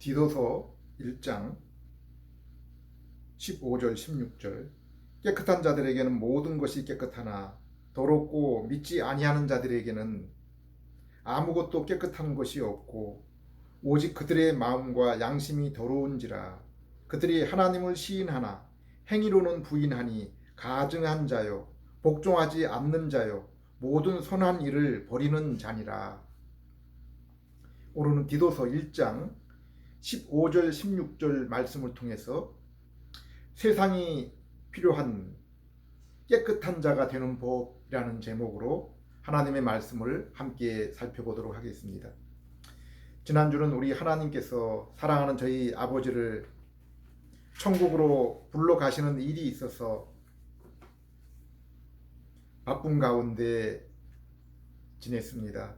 디도서 1장 15절 16절 깨끗한 자들에게는 모든 것이 깨끗하나 더럽고 믿지 아니하는 자들에게는 아무것도 깨끗한 것이 없고 오직 그들의 마음과 양심이 더러운지라. 그들이 하나님을 시인하나 행위로는 부인하니 가증한 자요 복종하지 않는 자요 모든 선한 일을 버리는 자니라. 오늘은 디도서 1장 15절 16절 말씀을 통해서 세상이 필요한 깨끗한 자가 되는 법이라는 제목으로 하나님의 말씀을 함께 살펴보도록 하겠습니다. 지난주는 우리 하나님께서 사랑하는 저희 아버지를 천국으로 불러 가시는 일이 있어서 바쁜 가운데 지냈습니다.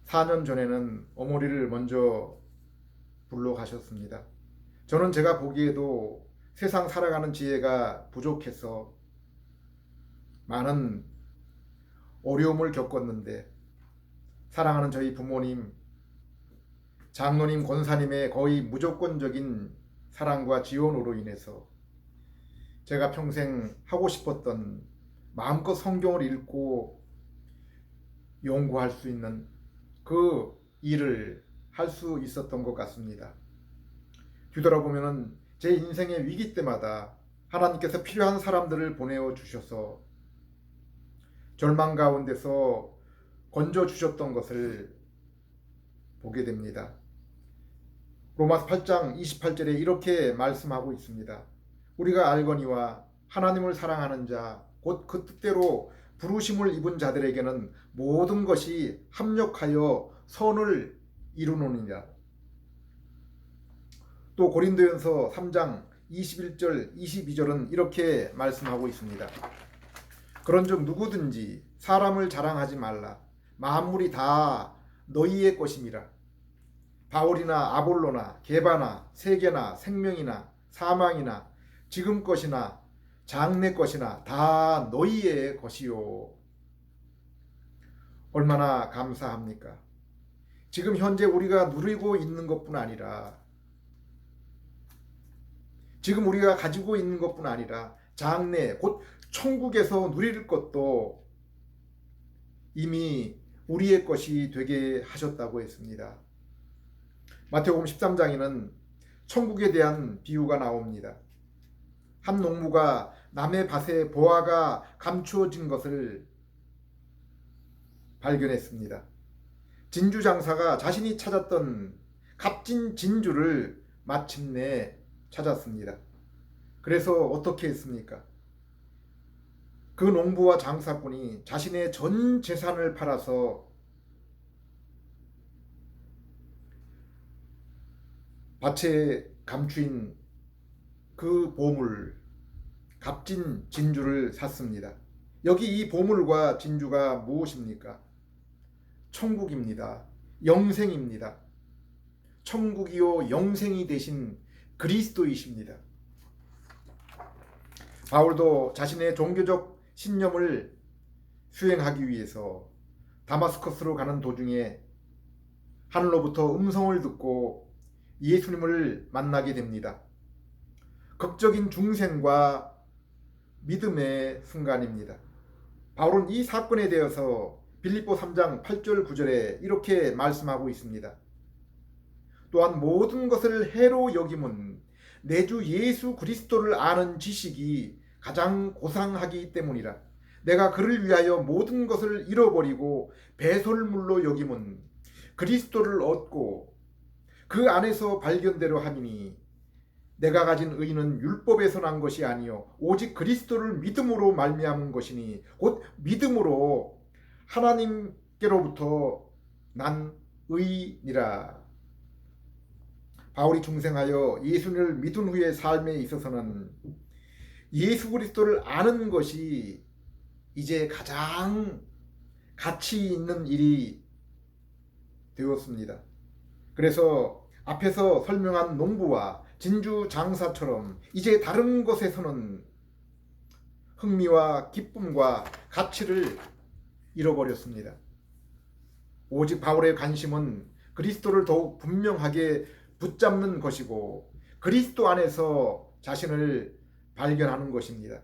4년 전에는 어머니를 먼저 불러 가셨습니다. 저는 제가 보기에도 세상 살아가는 지혜가 부족해서 많은 어려움을 겪었는데 사랑하는 저희 부모님, 장로님, 권사님의 거의 무조건적인 사랑과 지원으로 인해서 제가 평생 하고 싶었던 마음껏 성경을 읽고 연구할 수 있는 그 일을 할 수 있었던 것 같습니다. 뒤돌아보면 제 인생의 위기 때마다 하나님께서 필요한 사람들을 보내어 주셔서 절망 가운데서 건져 주셨던 것을 보게 됩니다. 로마서 8장 28절에 이렇게 말씀하고 있습니다. 우리가 알거니와 하나님을 사랑하는 자 곧 그 뜻대로 부르심을 입은 자들에게는 모든 것이 합력하여 선을 이루노니라. 또 고린도전서 3장 21절 22절은 이렇게 말씀하고 있습니다. 그런즉 누구든지 사람을 자랑하지 말라. 만물이 다 너희의 것임이라. 바울이나 아볼로나 게바나 세계나 생명이나 사망이나 지금 것이나 장래 것이나 다 너희의 것이요. 얼마나 감사합니까? 지금 현재 우리가 누리고 있는 것뿐 아니라 지금 우리가 가지고 있는 것뿐 아니라 장래 곧 천국에서 누릴 것도 이미 우리의 것이 되게 하셨다고 했습니다. 마태복음 13장에는 천국에 대한 비유가 나옵니다. 한 농부가 남의 밭에 보화가 감추어진 것을 발견했습니다. 진주 장사가 자신이 찾았던 값진 진주를 마침내 찾았습니다. 그래서 어떻게 했습니까? 그 농부와 장사꾼이 자신의 전 재산을 팔아서 밭에 감추인 그 보물, 값진 진주를 샀습니다. 여기 이 보물과 진주가 무엇입니까? 천국입니다. 영생입니다. 천국이요 영생이 되신 그리스도이십니다. 바울도 자신의 종교적 신념을 수행하기 위해서 다마스커스로 가는 도중에 하늘로부터 음성을 듣고 예수님을 만나게 됩니다. 극적인 중생과 믿음의 순간입니다. 바울은 이 사건에 대해서 빌립보 3장 8절 9절에 이렇게 말씀하고 있습니다. 또한 모든 것을 해로 여김은 내 주 예수 그리스도를 아는 지식이 가장 고상하기 때문이라. 내가 그를 위하여 모든 것을 잃어버리고 배설물로 여김은 그리스도를 얻고 그 안에서 발견대로 함이니 내가 가진 의는 율법에서 난 것이 아니요 오직 그리스도를 믿음으로 말미암은 것이니 곧 믿음으로 하나님께로부터 난 의니라. 바울이 중생하여 예수님을 믿은 후의 삶에 있어서는 예수 그리스도를 아는 것이 이제 가장 가치 있는 일이 되었습니다. 그래서 앞에서 설명한 농부와 진주 장사처럼 이제 다른 것에서는 흥미와 기쁨과 가치를 잃어버렸습니다. 오직 바울의 관심은 그리스도를 더욱 분명하게 붙잡는 것이고 그리스도 안에서 자신을 발견하는 것입니다.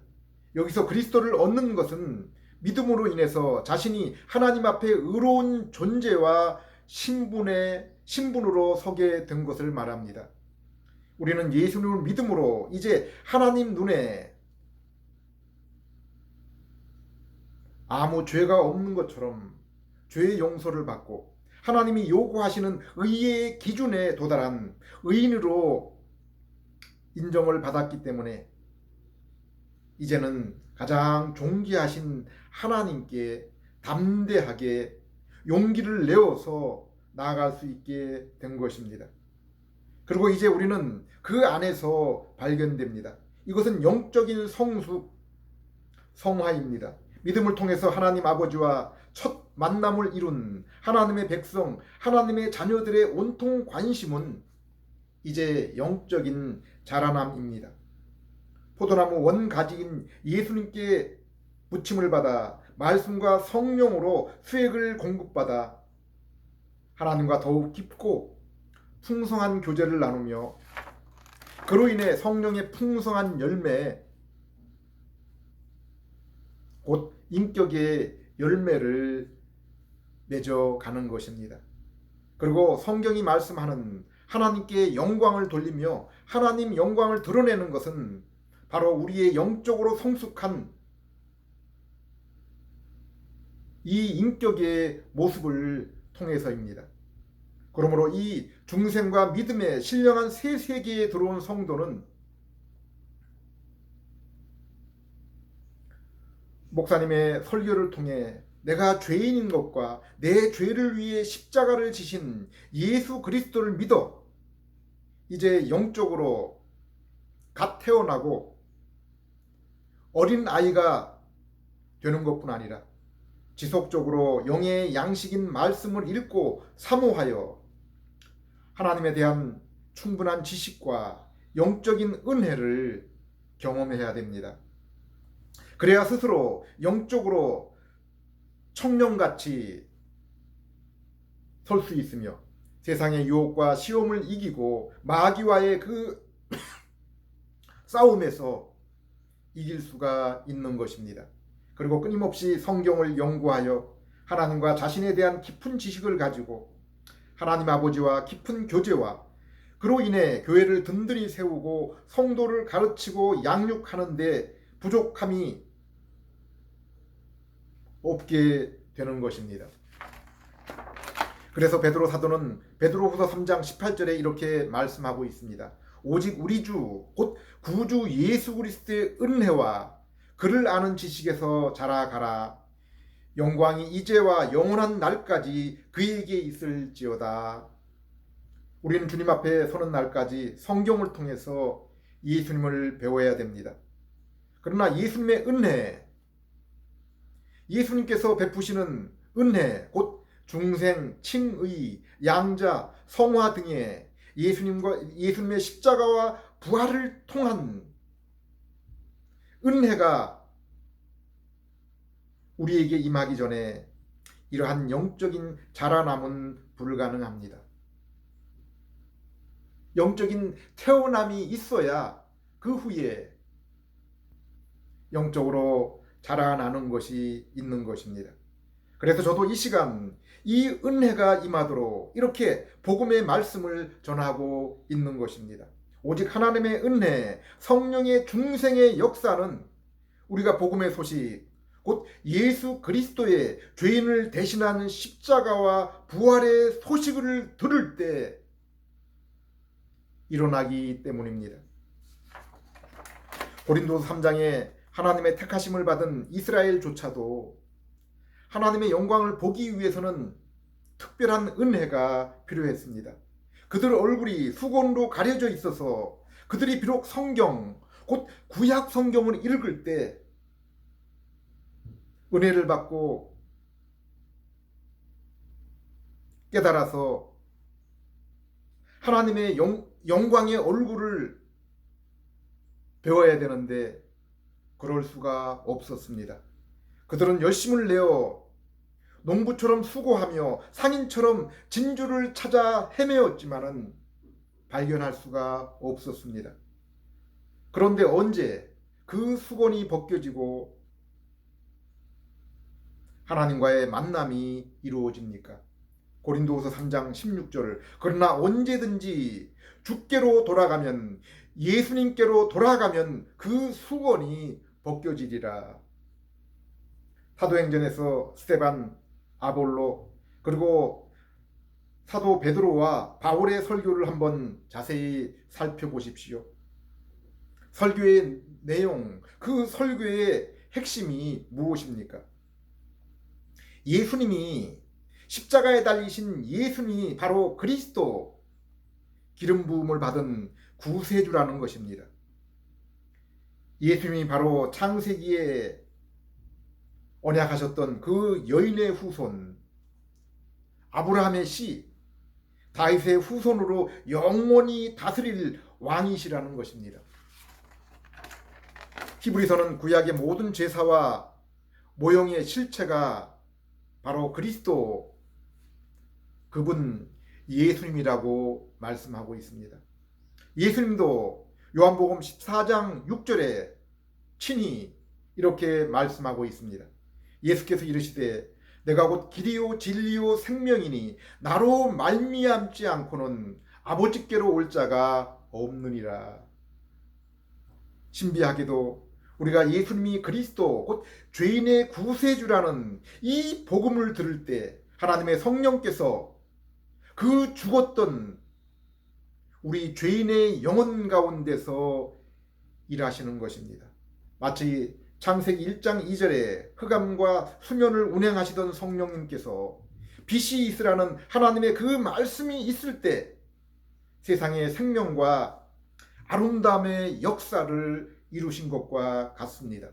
여기서 그리스도를 얻는 것은 믿음으로 인해서 자신이 하나님 앞에 의로운 존재와 신분으로 서게 된 것을 말합니다. 우리는 예수님을 믿음으로 이제 하나님 눈에 아무 죄가 없는 것처럼 죄의 용서를 받고 하나님이 요구하시는 의의 기준에 도달한 의인으로 인정을 받았기 때문에 이제는 가장 존귀하신 하나님께 담대하게 용기를 내어서 나아갈 수 있게 된 것입니다. 그리고 이제 우리는 그 안에서 발견됩니다. 이것은 영적인 성숙, 성화입니다. 믿음을 통해서 하나님 아버지와 첫 만남을 이룬 하나님의 백성, 하나님의 자녀들의 온통 관심은 이제 영적인 자라남입니다. 포도나무 원가지인 예수님께 부침을 받아 말씀과 성령으로 수액을 공급받아 하나님과 더욱 깊고 풍성한 교제를 나누며 그로 인해 성령의 풍성한 열매, 곧 인격의 열매를 맺어가는 것입니다. 그리고 성경이 말씀하는 하나님께 영광을 돌리며 하나님 영광을 드러내는 것은 바로 우리의 영적으로 성숙한 이 인격의 모습을 통해서입니다. 그러므로 이 중생과 믿음의 신령한 새 세계에 들어온 성도는 목사님의 설교를 통해 내가 죄인인 것과 내 죄를 위해 십자가를 지신 예수 그리스도를 믿어 이제 영적으로 갓 태어나고 어린 아이가 되는 것뿐 아니라 지속적으로 영의 양식인 말씀을 읽고 사모하여 하나님에 대한 충분한 지식과 영적인 은혜를 경험해야 됩니다. 그래야 스스로 영적으로 청년같이 설 수 있으며 세상의 유혹과 시험을 이기고 마귀와의 그 싸움에서 이길 수가 있는 것입니다. 그리고 끊임없이 성경을 연구하여 하나님과 자신에 대한 깊은 지식을 가지고 하나님 아버지와 깊은 교제와 그로 인해 교회를 든든히 세우고 성도를 가르치고 양육하는 데 부족함이 없게 되는 것입니다. 그래서 베드로 사도는 베드로후서 3장 18절에 이렇게 말씀하고 있습니다. 오직 우리 주 곧 구주 예수 그리스도의 은혜와 그를 아는 지식에서 자라가라. 영광이 이제와 영원한 날까지 그에게 있을지어다. 우리는 주님 앞에 서는 날까지 성경을 통해서 예수님을 배워야 됩니다. 그러나 예수님의 은혜, 예수님께서 베푸시는 은혜, 곧 중생, 칭의, 양자, 성화 등의 예수님의 십자가와 부활을 통한 은혜가 우리에게 임하기 전에 이러한 영적인 자라남은 불가능합니다. 영적인 태어남이 있어야 그 후에 영적으로 자라나는 것이 있는 것입니다. 그래서 저도 이 시간 이 은혜가 임하도록 이렇게 복음의 말씀을 전하고 있는 것입니다. 오직 하나님의 은혜, 성령의 중생의 역사는 우리가 복음의 소식, 곧 예수 그리스도의 죄인을 대신하는 십자가와 부활의 소식을 들을 때 일어나기 때문입니다. 고린도서 3장에 하나님의 택하심을 받은 이스라엘조차도 하나님의 영광을 보기 위해서는 특별한 은혜가 필요했습니다. 그들 얼굴이 수건으로 가려져 있어서 그들이 비록 성경, 곧 구약 성경을 읽을 때 은혜를 받고 깨달아서 하나님의 영광의 얼굴을 배워야 되는데 그럴 수가 없었습니다. 그들은 열심을 내어 농부처럼 수고하며 상인처럼 진주를 찾아 헤매었지만은 발견할 수가 없었습니다. 그런데 언제 그 수건이 벗겨지고 하나님과의 만남이 이루어집니까? 고린도후서 3장 16절 그러나 언제든지 주께로 돌아가면 예수님께로 돌아가면 그 수건이 벗겨지리라. 사도행전에서 스데반, 아볼로 그리고 사도 베드로와 바울의 설교를 한번 자세히 살펴보십시오. 설교의 내용, 그 설교의 핵심이 무엇입니까? 예수님이 십자가에 달리신 예수님이 바로 그리스도 기름 부음을 받은 구세주라는 것입니다. 예수님이 바로 창세기에 언약하셨던 그 여인의 후손, 아브라함의 씨, 다윗의 후손으로 영원히 다스릴 왕이시라는 것입니다. 히브리서는 구약의 모든 제사와 모형의 실체가 바로 그리스도, 그분 예수님이라고 말씀하고 있습니다. 예수님도 요한복음 14장 6절에 친히 이렇게 말씀하고 있습니다. 예수께서 이르시되 내가 곧 길이요 진리요 생명이니 나로 말미암지 않고는 아버지께로 올 자가 없느니라. 신비하게도 우리가 예수님이 그리스도 곧 죄인의 구세주라는 이 복음을 들을 때 하나님의 성령께서 그 죽었던 우리 죄인의 영혼 가운데서 일하시는 것입니다. 마치 창세기 1장 2절에 흑암과 수면을 운행하시던 성령님께서 빛이 있으라는 하나님의 그 말씀이 있을 때 세상의 생명과 아름다움의 역사를 이루신 것과 같습니다.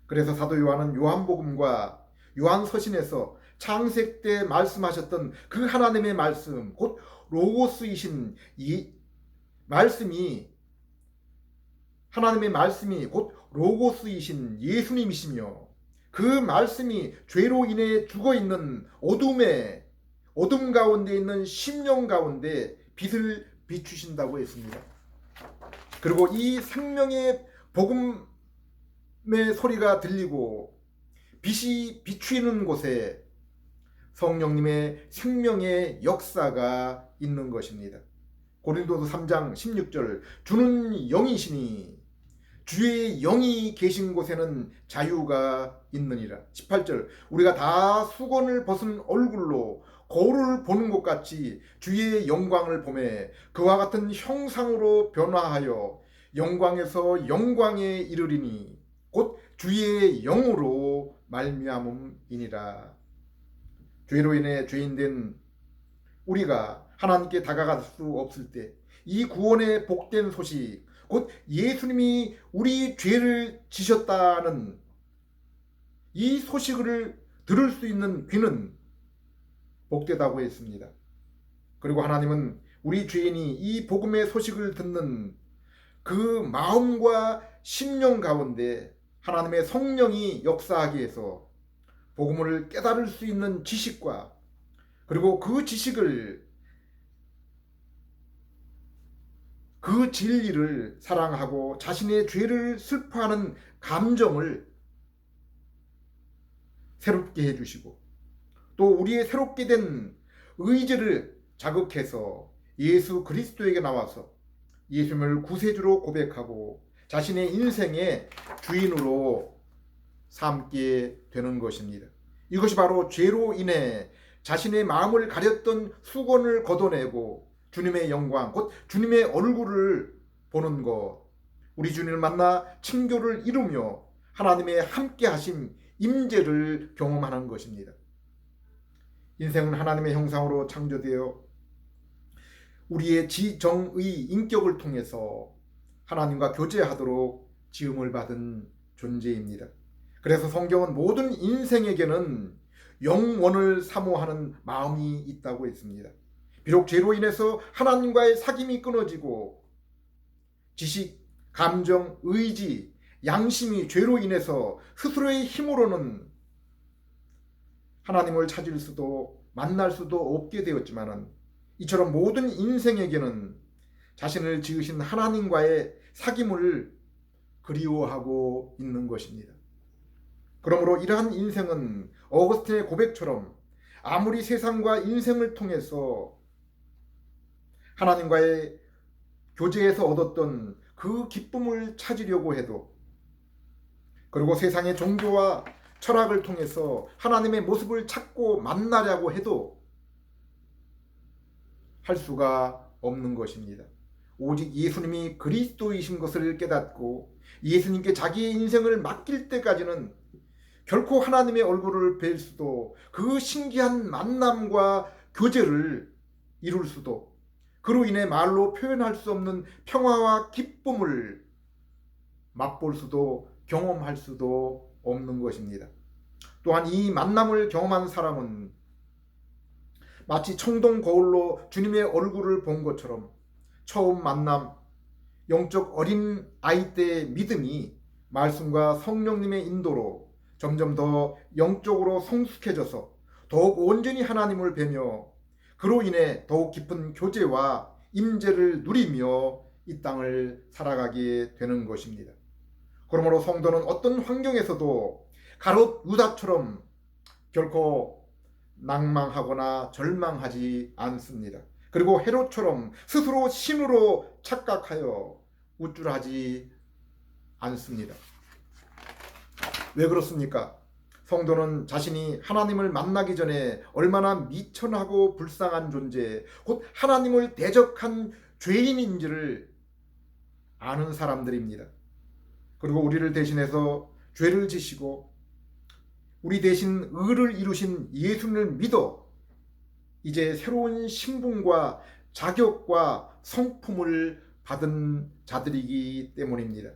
그래서 사도 요한은 요한복음과 요한서신에서 창세 때 말씀하셨던 그 하나님의 말씀, 곧 로고스이신 이 말씀이, 하나님의 말씀이 곧 로고스이신 예수님이시며 그 말씀이 죄로 인해 죽어있는 어둠 가운데 있는 심령 가운데 빛을 비추신다고 했습니다. 그리고 이 생명의 복음의 소리가 들리고 빛이 비추이는 곳에 성령님의 생명의 역사가 있는 것입니다. 고린도서 3장 16절 주는 영이시니 주의 영이 계신 곳에는 자유가 있느니라. 18절 우리가 다 수건을 벗은 얼굴로 거울을 보는 것 같이 주의 영광을 보매 그와 같은 형상으로 변화하여 영광에서 영광에 이르리니 곧 주의 영으로 말미암음이니라. 죄로 인해 죄인된 우리가 하나님께 다가갈 수 없을 때 이 구원의 복된 소식, 곧 예수님이 우리 죄를 지셨다는 이 소식을 들을 수 있는 귀는 복되다고 했습니다. 그리고 하나님은 우리 죄인이 이 복음의 소식을 듣는 그 마음과 심령 가운데 하나님의 성령이 역사하게 해서 복음을 깨달을 수 있는 지식과 그리고 그 지식을 그 진리를 사랑하고 자신의 죄를 슬퍼하는 감정을 새롭게 해주시고 또 우리의 새롭게 된 의지를 자극해서 예수 그리스도에게 나와서 예수님을 구세주로 고백하고 자신의 인생의 주인으로 삼게 되는 것입니다. 이것이 바로 죄로 인해 자신의 마음을 가렸던 수건을 걷어내고 주님의 영광, 곧 주님의 얼굴을 보는 것, 우리 주님을 만나 친교를 이루며 하나님의 함께하심, 임재를 경험하는 것입니다. 인생은 하나님의 형상으로 창조되어 우리의 지정의 인격을 통해서 하나님과 교제하도록 지음을 받은 존재입니다. 그래서 성경은 모든 인생에게는 영원을 사모하는 마음이 있다고 했습니다. 비록 죄로 인해서 하나님과의 사귐이 끊어지고 지식, 감정, 의지, 양심이 죄로 인해서 스스로의 힘으로는 하나님을 찾을 수도 만날 수도 없게 되었지만 이처럼 모든 인생에게는 자신을 지으신 하나님과의 사귐을 그리워하고 있는 것입니다. 그러므로 이러한 인생은 어거스틴의 고백처럼 아무리 세상과 인생을 통해서 하나님과의 교제에서 얻었던 그 기쁨을 찾으려고 해도, 그리고 세상의 종교와 철학을 통해서 하나님의 모습을 찾고 만나려고 해도 할 수가 없는 것입니다. 오직 예수님이 그리스도이신 것을 깨닫고 예수님께 자기의 인생을 맡길 때까지는 결코 하나님의 얼굴을 뵐 수도, 그 신기한 만남과 교제를 이룰 수도, 그로 인해 말로 표현할 수 없는 평화와 기쁨을 맛볼 수도 경험할 수도 없는 것입니다. 또한 이 만남을 경험한 사람은 마치 청동 거울로 주님의 얼굴을 본 것처럼 처음 만남, 영적 어린 아이 때의 믿음이 말씀과 성령님의 인도로 점점 더 영적으로 성숙해져서 더욱 온전히 하나님을 뵈며 그로 인해 더욱 깊은 교제와 임재를 누리며 이 땅을 살아가게 되는 것입니다. 그러므로 성도는 어떤 환경에서도 가롯 유다처럼 결코 낭망하거나 절망하지 않습니다. 그리고 헤롯처럼 스스로 신으로 착각하여 우쭐하지 않습니다. 왜 그렇습니까? 성도는 자신이 하나님을 만나기 전에 얼마나 미천하고 불쌍한 존재, 곧 하나님을 대적한 죄인인지를 아는 사람들입니다. 그리고 우리를 대신해서 죄를 지시고 우리 대신 의를 이루신 예수님을 믿어 이제 새로운 신분과 자격과 성품을 받은 자들이기 때문입니다.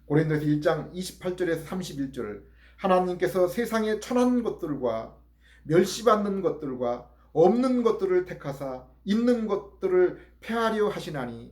고린도서 1장 28절에서 31절, 하나님께서 세상의 천한 것들과 멸시받는 것들과 없는 것들을 택하사 있는 것들을 폐하려 하시나니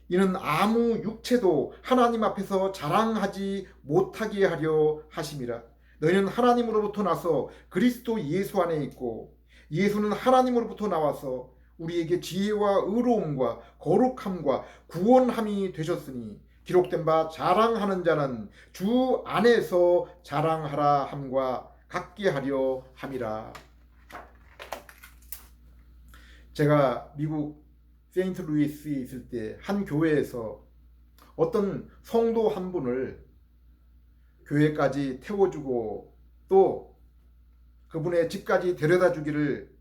이는 아무 육체도 하나님 앞에서 자랑하지 못하게 하려 하심이라. 너희는 하나님으로부터 나서 그리스도 예수 안에 있고 예수는 하나님으로부터 나와서 우리에게 지혜와 의로움과 거룩함과 구원함이 되셨으니 기록된 바 자랑하는 자는 주 안에서 자랑하라 함과 같게 하려 함이라. 제가 미국 세인트루이스에 있을 때 한 교회에서 어떤 성도 한 분을 교회까지 태워주고 또 그분의 집까지 데려다 주기를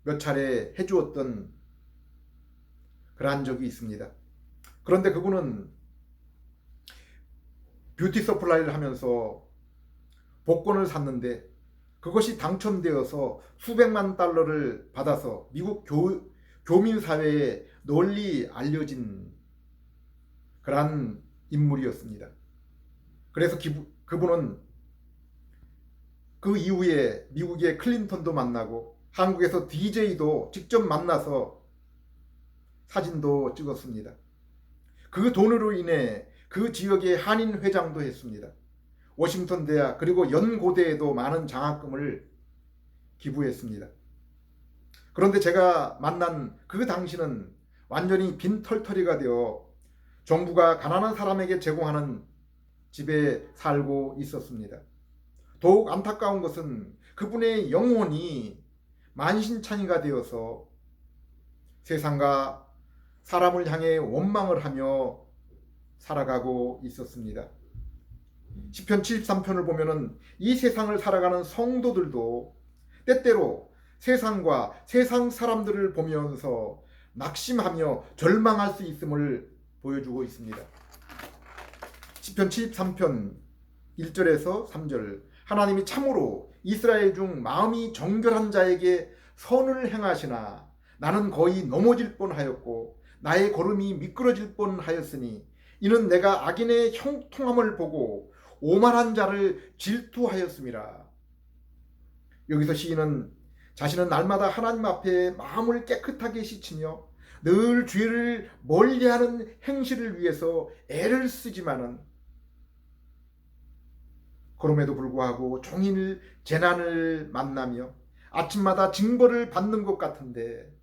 몇 차례 해주었던 그러한 적이 있습니다. 그런데 그분은 뷰티 서플라이를 하면서 복권을 샀는데 그것이 당첨되어서 수백만 달러를 받아서 미국 교민 사회에 널리 알려진 그러한 인물이었습니다. 그래서 그분은 그 이후에 미국의 클린턴도 만나고 한국에서 DJ도 직접 만나서 사진도 찍었습니다. 그 돈으로 인해 그 지역의 한인 회장도 했습니다. 워싱턴 대학 그리고 연고대에도 많은 장학금을 기부했습니다. 그런데 제가 만난 그 당시는 완전히 빈털터리가 되어 정부가 가난한 사람에게 제공하는 집에 살고 있었습니다. 더욱 안타까운 것은 그분의 영혼이 만신창이가 되어서 세상과 사람을 향해 원망을 하며 살아가고 있었습니다. 시편 73편을 보면은 이 세상을 살아가는 성도들도 때때로 세상과 세상 사람들을 보면서 낙심하며 절망할 수 있음을 보여주고 있습니다. 시편 73편 1절에서 3절, 하나님이 참으로 이스라엘 중 마음이 정결한 자에게 선을 행하시나 나는 거의 넘어질 뻔하였고 나의 걸음이 미끄러질 뻔하였으니 이는 내가 악인의 형통함을 보고 오만한 자를 질투하였음이라. 여기서 시인은 자신은 날마다 하나님 앞에 마음을 깨끗하게 씻으며 늘 죄를 멀리하는 행실을 위해서 애를 쓰지만은 그럼에도 불구하고 종일 재난을 만나며 아침마다 징벌을 받는 것 같은데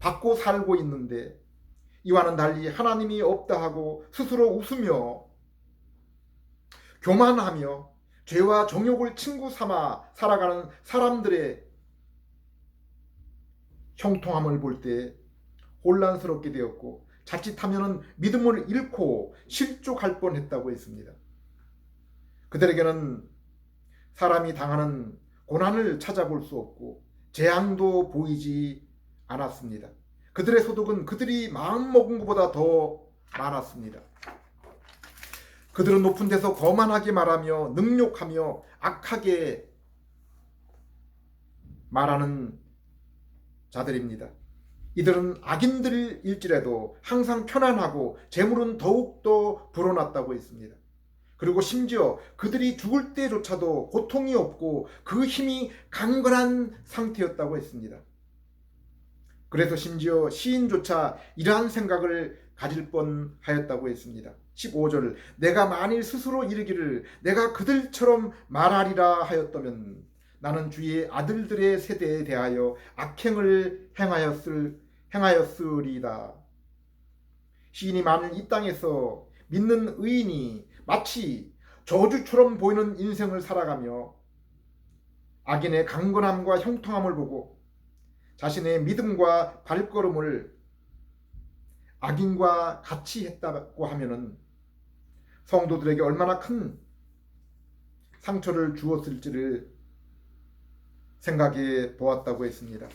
받고 살고 있는데 이와는 달리 하나님이 없다 하고 스스로 웃으며 교만하며 죄와 정욕을 친구 삼아 살아가는 사람들의 형통함을 볼 때 혼란스럽게 되었고 자칫하면 믿음을 잃고 실족할 뻔했다고 했습니다. 그들에게는 사람이 당하는 고난을 찾아볼 수 없고 재앙도 보이지 않았습니다. 그들의 소득은 그들이 마음먹은 것보다 더 많았습니다. 그들은 높은 데서 거만하게 말하며 능욕하며 악하게 말하는 자들입니다. 이들은 악인들일지라도 항상 편안하고 재물은 더욱더 불어났다고 했습니다. 그리고 심지어 그들이 죽을 때조차도 고통이 없고 그 힘이 강건한 상태였다고 했습니다. 그래서 심지어 시인조차 이러한 생각을 가질 뻔하였다고 했습니다. 15절 내가 만일 스스로 이르기를 내가 그들처럼 말하리라 하였다면 나는 주의 아들들의 세대에 대하여 악행을 행하였으리다. 시인이 만일 이 땅에서 믿는 의인이 마치 저주처럼 보이는 인생을 살아가며 악인의 강건함과 형통함을 보고 자신의 믿음과 발걸음을 악인과 같이 했다고 하면은 성도들에게 얼마나 큰 상처를 주었을지를 생각해 보았다고 했습니다.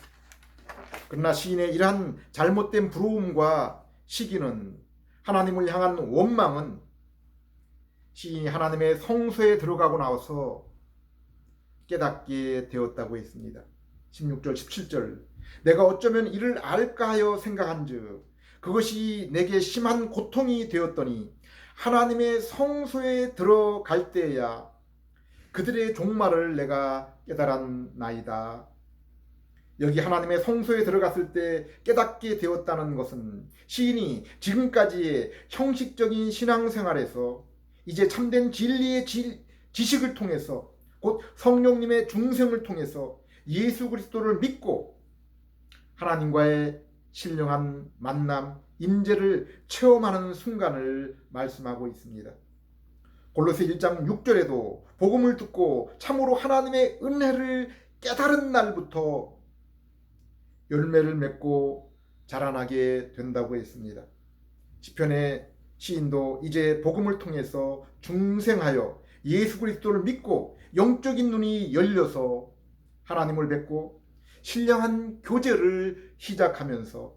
그러나 시인의 이러한 잘못된 부러움과 시기는 하나님을 향한 원망은 시인이 하나님의 성소에 들어가고 나와서 깨닫게 되었다고 했습니다. 16절 17절 내가 어쩌면 이를 알까 하여 생각한즉 그것이 내게 심한 고통이 되었더니 하나님의 성소에 들어갈 때야 그들의 종말을 내가 깨달았나이다. 여기 하나님의 성소에 들어갔을 때 깨닫게 되었다는 것은 시인이 지금까지의 형식적인 신앙생활에서 이제 참된 진리의 지식을 통해서 곧 성령님의 중생을 통해서 예수 그리스도를 믿고 하나님과의 신령한 만남, 임재를 체험하는 순간을 말씀하고 있습니다. 골로새 1장 6절에도 복음을 듣고 참으로 하나님의 은혜를 깨달은 날부터 열매를 맺고 자라나게 된다고 했습니다. 시편의 시인도 이제 복음을 통해서 중생하여 예수 그리스도를 믿고 영적인 눈이 열려서 하나님을 뵙고 신령한 교제를 시작하면서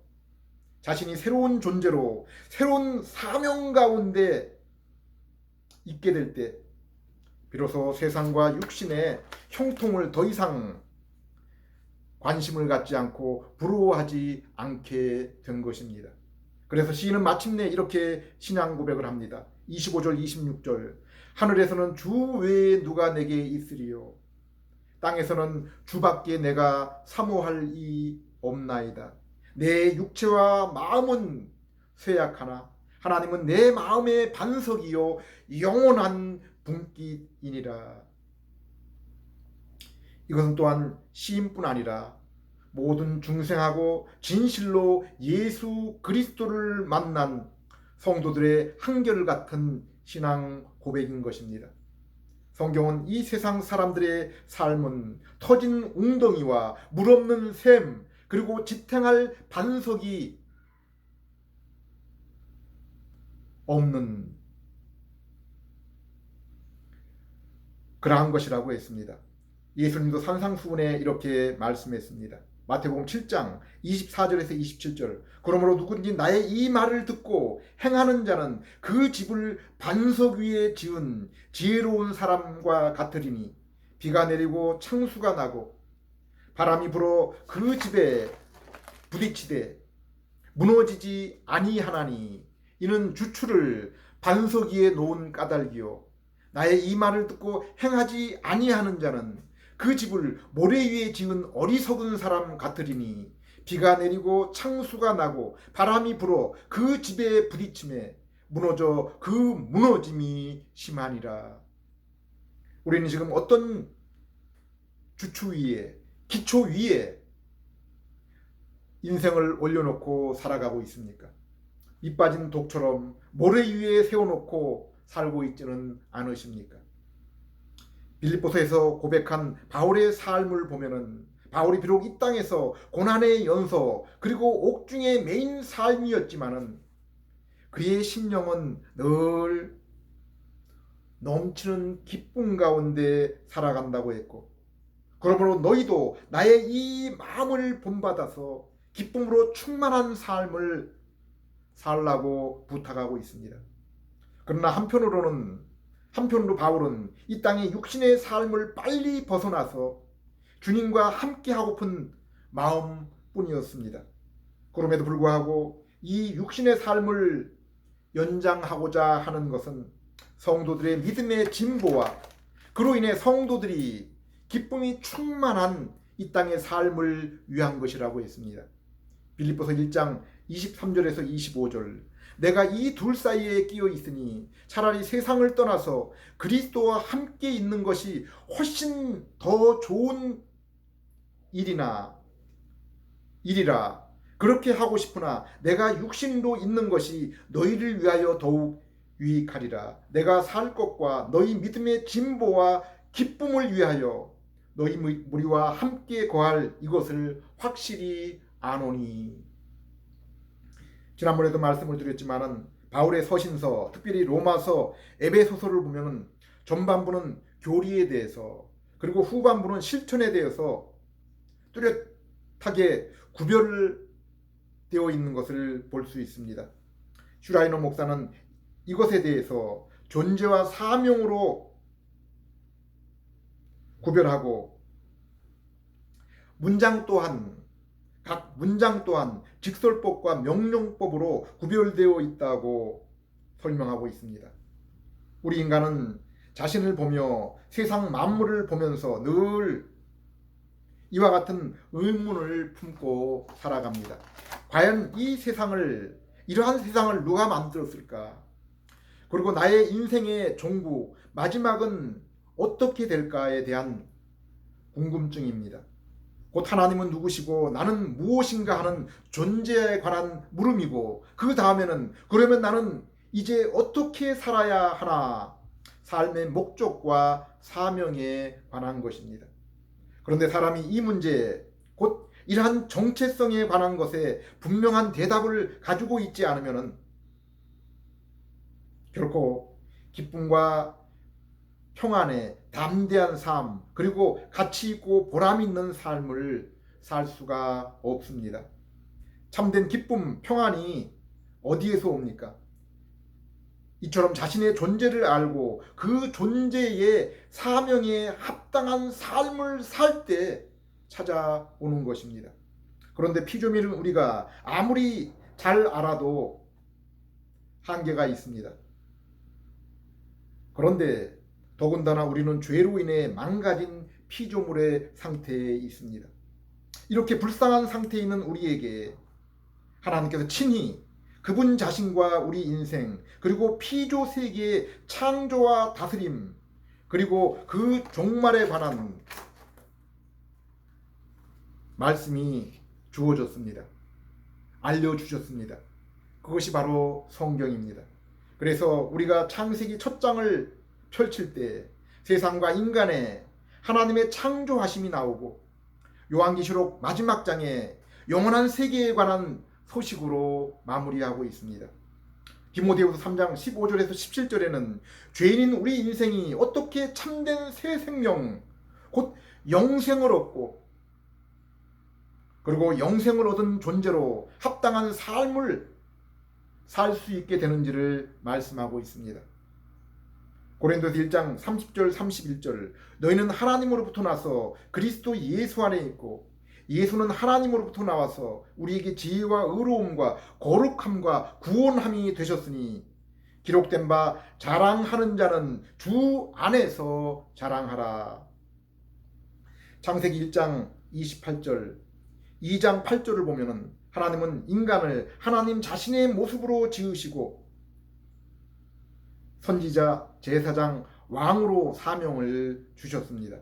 자신이 새로운 존재로 새로운 사명 가운데 있게 될 때 비로소 세상과 육신의 형통을 더 이상 관심을 갖지 않고 부러워하지 않게 된 것입니다. 그래서 시인은 마침내 이렇게 신앙 고백을 합니다. 25절 26절 하늘에서는 주 외에 누가 내게 있으리요 땅에서는 주밖에 내가 사모할 이 없나이다. 내 육체와 마음은 쇠약하나 하나님은 내 마음의 반석이요 영원한 분깃이니라. 이것은 또한 시인뿐 아니라 모든 중생하고 진실로 예수 그리스도를 만난 성도들의 한결같은 신앙 고백인 것입니다. 성경은 이 세상 사람들의 삶은 터진 웅덩이와 물없는 샘 그리고 지탱할 반석이 없는 그러한 것이라고 했습니다. 예수님도 산상수훈에 이렇게 말씀했습니다. 마태복음 7장 24절에서 27절 그러므로 누구든지 나의 이 말을 듣고 행하는 자는 그 집을 반석 위에 지은 지혜로운 사람과 같으리니 비가 내리고 창수가 나고 바람이 불어 그 집에 부딪히되 무너지지 아니하나니 이는 주추를 반석 위에 놓은 까닭이요 나의 이 말을 듣고 행하지 아니하는 자는 그 집을 모래 위에 지은 어리석은 사람 같으리니 비가 내리고 창수가 나고 바람이 불어 그 집에 부딪힘에 무너져 그 무너짐이 심하니라. 우리는 지금 어떤 주추 위에 기초 위에 인생을 올려놓고 살아가고 있습니까? 밑 빠진 독처럼 모래 위에 세워놓고 살고 있지는 않으십니까? 빌립보서에서 고백한 바울의 삶을 보면은 바울이 비록 이 땅에서 고난의 연소 그리고 옥중의 메인 삶이었지만은 그의 심령은 늘 넘치는 기쁨 가운데 살아간다고 했고, 그러므로 너희도 나의 이 마음을 본받아서 기쁨으로 충만한 삶을 살라고 부탁하고 있습니다. 그러나 한편으로 바울은 이 땅의 육신의 삶을 빨리 벗어나서 주님과 함께 하고픈 마음뿐이었습니다. 그럼에도 불구하고 이 육신의 삶을 연장하고자 하는 것은 성도들의 믿음의 진보와 그로 인해 성도들이 기쁨이 충만한 이 땅의 삶을 위한 것이라고 했습니다. 빌립보서 1장 23절에서 25절, 내가 이 둘 사이에 끼어 있으니 차라리 세상을 떠나서 그리스도와 함께 있는 것이 훨씬 더 좋은 일이라. 그렇게 하고 싶으나 내가 육신으로 있는 것이 너희를 위하여 더욱 유익하리라. 내가 살 것과 너희 믿음의 진보와 기쁨을 위하여 너희 무리와 함께 거할 이것을 확실히 아노니. 지난번에도 말씀을 드렸지만은 바울의 서신서, 특별히 로마서, 에베소서를 보면은 전반부는 교리에 대해서 그리고 후반부는 실천에 대해서 뚜렷하게 구별되어 있는 것을 볼 수 있습니다. 슈라이너 목사는 이것에 대해서 존재와 사명으로 구별하고 각 문장 또한 직설법과 명령법으로 구별되어 있다고 설명하고 있습니다. 우리 인간은 자신을 보며 세상 만물을 보면서 늘 이와 같은 의문을 품고 살아갑니다. 과연 이러한 세상을 누가 만들었을까? 그리고 나의 인생의 종구, 마지막은 어떻게 될까에 대한 궁금증입니다. 곧 하나님은 누구시고 나는 무엇인가 하는 존재에 관한 물음이고, 그 다음에는 그러면 나는 이제 어떻게 살아야 하나, 삶의 목적과 사명에 관한 것입니다. 그런데 사람이 이 문제, 곧 이러한 정체성에 관한 것에 분명한 대답을 가지고 있지 않으면 결코 기쁨과 평안의 담대한 삶, 그리고 가치 있고 보람 있는 삶을 살 수가 없습니다. 참된 기쁨, 평안이 어디에서 옵니까? 이처럼 자신의 존재를 알고 그 존재의 사명에 합당한 삶을 살 때 찾아오는 것입니다. 그런데 피조물은 우리가 아무리 잘 알아도 한계가 있습니다. 그런데 더군다나 우리는 죄로 인해 망가진 피조물의 상태에 있습니다. 이렇게 불쌍한 상태에 있는 우리에게 하나님께서 친히 그분 자신과 우리 인생, 그리고 피조 세계의 창조와 다스림, 그리고 그 종말에 관한 말씀이 주어졌습니다. 알려주셨습니다. 그것이 바로 성경입니다. 그래서 우리가 창세기 첫 장을 펼칠 때 세상과 인간의 하나님의 창조하심이 나오고, 요한계시록 마지막 장에 영원한 세계에 관한 소식으로 마무리하고 있습니다. 디모데후서 3장 15절에서 17절에는 죄인인 우리 인생이 어떻게 참된 새 생명, 곧 영생을 얻고, 그리고 영생을 얻은 존재로 합당한 삶을 살 수 있게 되는지를 말씀하고 있습니다. 고린도서 1장 30절 31절, 너희는 하나님으로부터 나서 그리스도 예수 안에 있고 예수는 하나님으로부터 나와서 우리에게 지혜와 의로움과 거룩함과 구원함이 되셨으니 기록된 바 자랑하는 자는 주 안에서 자랑하라. 창세기 1장 28절, 2장 8절을 보면은 하나님은 인간을 하나님 자신의 모습으로 지으시고 선지자, 제사장, 왕으로 사명을 주셨습니다.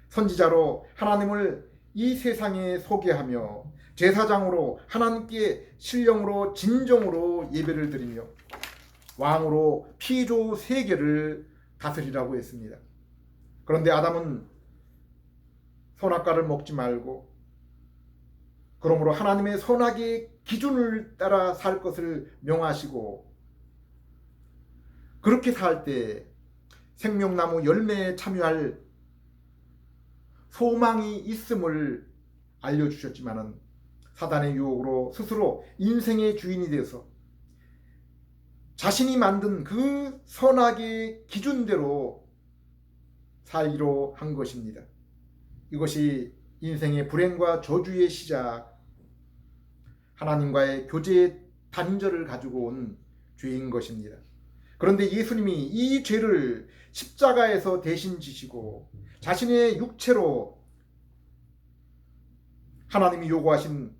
선지자로 하나님을 이 세상에 소개하며 제사장으로 하나님께 신령으로 진정으로 예배를 드리며 왕으로 피조 세계를 다스리라고 했습니다. 그런데 아담은 선악과를 먹지 말고 그러므로 하나님의 선악의 기준을 따라 살 것을 명하시고 그렇게 살 때 생명나무 열매에 참여할 소망이 있음을 알려주셨지만은 사단의 유혹으로 스스로 인생의 주인이 되어서 자신이 만든 그 선악의 기준대로 살기로 한 것입니다. 이것이 인생의 불행과 저주의 시작, 하나님과의 교제의 단절을 가지고 온 죄인 것입니다. 그런데 예수님이 이 죄를 십자가에서 대신 지시고 자신의 육체로 하나님이 요구하신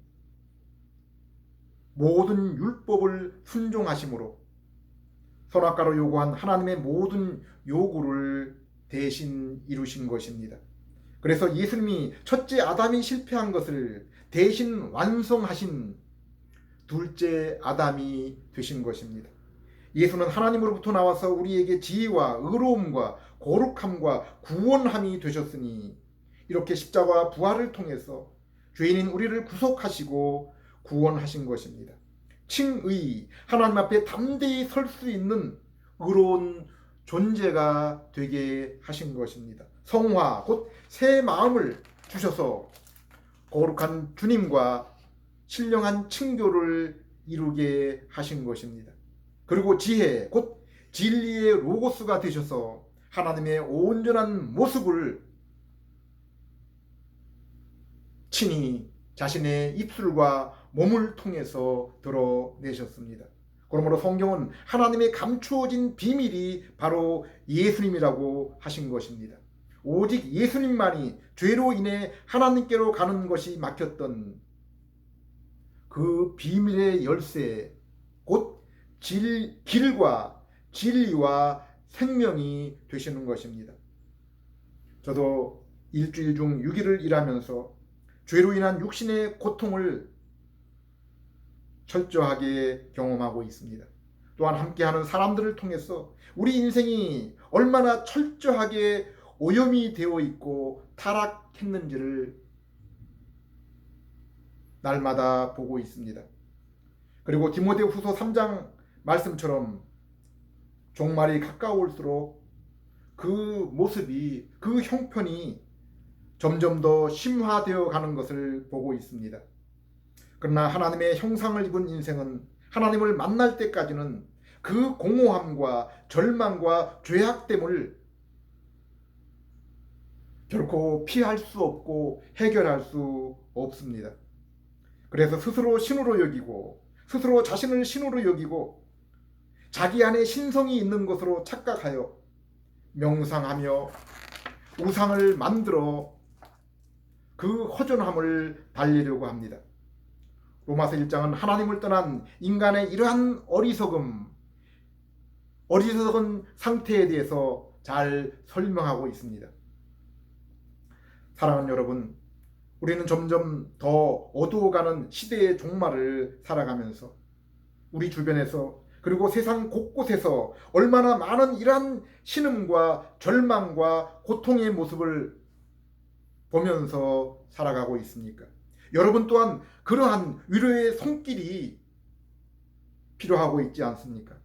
모든 율법을 순종하심으로 선악과로 요구한 하나님의 모든 요구를 대신 이루신 것입니다. 그래서 예수님이 첫째 아담이 실패한 것을 대신 완성하신 둘째 아담이 되신 것입니다. 예수는 하나님으로부터 나와서 우리에게 지혜와 의로움과 거룩함과 구원함이 되셨으니 이렇게 십자가와 부활을 통해서 죄인인 우리를 구속하시고 구원하신 것입니다. 칭의, 하나님 앞에 담대히 설 수 있는 의로운 존재가 되게 하신 것입니다. 성화, 곧 새 마음을 주셔서 거룩한 주님과 신령한 층교를 이루게 하신 것입니다. 그리고 지혜, 곧 진리의 로고스가 되셔서 하나님의 온전한 모습을 친히 자신의 입술과 몸을 통해서 드러내셨습니다. 그러므로 성경은 하나님의 감추어진 비밀이 바로 예수님이라고 하신 것입니다. 오직 예수님만이 죄로 인해 하나님께로 가는 것이 막혔던 그 비밀의 열쇠, 곧 길과 진리와 생명이 되시는 것입니다. 저도 일주일 중 6일을 일하면서 죄로 인한 육신의 고통을 철저하게 경험하고 있습니다. 또한 함께하는 사람들을 통해서 우리 인생이 얼마나 철저하게 오염이 되어 있고 타락했는지를 날마다 보고 있습니다. 그리고 디모데후서 3장 말씀처럼 종말이 가까울수록 그 모습이, 그 형편이 점점 더 심화되어 가는 것을 보고 있습니다. 그러나 하나님의 형상을 입은 인생은 하나님을 만날 때까지는 그 공허함과 절망과 죄악됨을 결코 피할 수 없고 해결할 수 없습니다. 그래서 스스로 신으로 여기고 스스로 자신을 신으로 여기고 자기 안에 신성이 있는 것으로 착각하여 명상하며 우상을 만들어 그 허전함을 달래려고 합니다. 로마서 1장은 하나님을 떠난 인간의 이러한 어리석은 상태에 대해서 잘 설명하고 있습니다. 사랑하는 여러분, 우리는 점점 더 어두워가는 시대의 종말을 살아가면서 우리 주변에서 그리고 세상 곳곳에서 얼마나 많은 이러한 신음과 절망과 고통의 모습을 보면서 살아가고 있습니까? 여러분 또한 그러한 위로의 손길이 필요하고 있지 않습니까?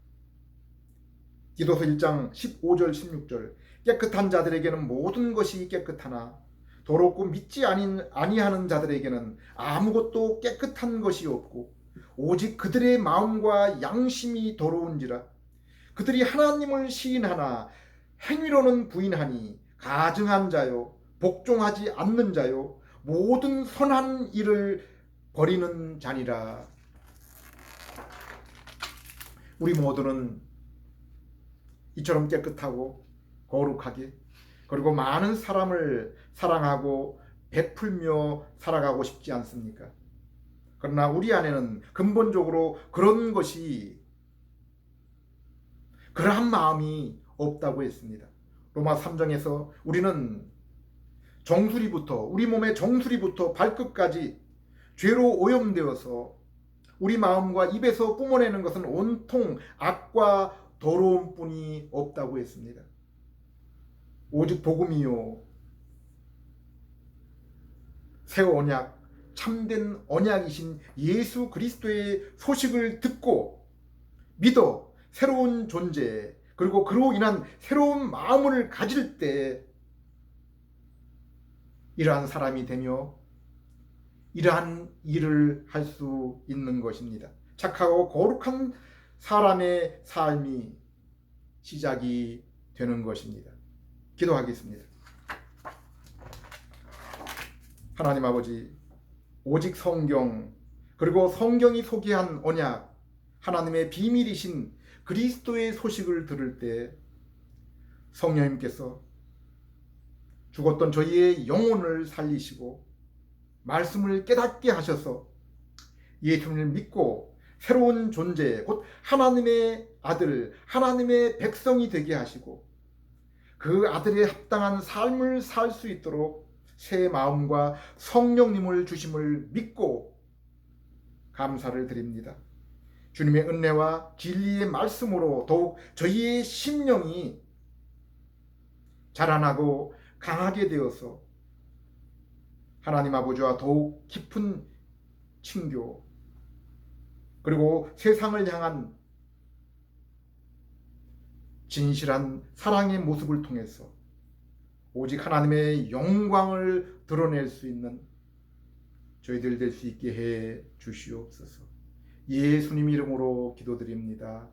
디도서 1장 15절 16절 깨끗한 자들에게는 모든 것이 깨끗하나 더럽고 믿지 아니하는 자들에게는 아무것도 깨끗한 것이 없고 오직 그들의 마음과 양심이 더러운지라. 그들이 하나님을 시인하나 행위로는 부인하니 가증한 자요 복종하지 않는 자요 모든 선한 일을 버리는 자니라. 우리 모두는 이처럼 깨끗하고 거룩하게 그리고 많은 사람을 사랑하고 베풀며 살아가고 싶지 않습니까? 그러나 우리 안에는 근본적으로 그런 것이, 그러한 마음이 없다고 했습니다. 로마 3장에서 우리는 정수리부터, 우리 몸의 정수리부터 발끝까지 죄로 오염되어서 우리 마음과 입에서 뿜어내는 것은 온통 악과 더러움뿐이 없다고 했습니다. 오직 복음이요 새 언약, 참된 언약이신 예수 그리스도의 소식을 듣고 믿어 새로운 존재, 그리고 그로 인한 새로운 마음을 가질 때 이러한 사람이 되며 이러한 일을 할 수 있는 것입니다. 착하고 거룩한 사람의 삶이 시작이 되는 것입니다. 기도하겠습니다. 하나님 아버지, 오직 성경, 그리고 성경이 소개한 언약, 하나님의 비밀이신 그리스도의 소식을 들을 때 성령님께서 죽었던 저희의 영혼을 살리시고 말씀을 깨닫게 하셔서 예수님을 믿고 새로운 존재, 곧 하나님의 아들, 하나님의 백성이 되게 하시고 그 아들에 합당한 삶을 살 수 있도록 새 마음과 성령님을 주심을 믿고 감사를 드립니다. 주님의 은혜와 진리의 말씀으로 더욱 저희의 심령이 자라나고 강하게 되어서 하나님 아버지와 더욱 깊은 친교, 그리고 세상을 향한 진실한 사랑의 모습을 통해서 오직 하나님의 영광을 드러낼 수 있는 저희들 될 수 있게 해 주시옵소서. 예수님 이름으로 기도드립니다.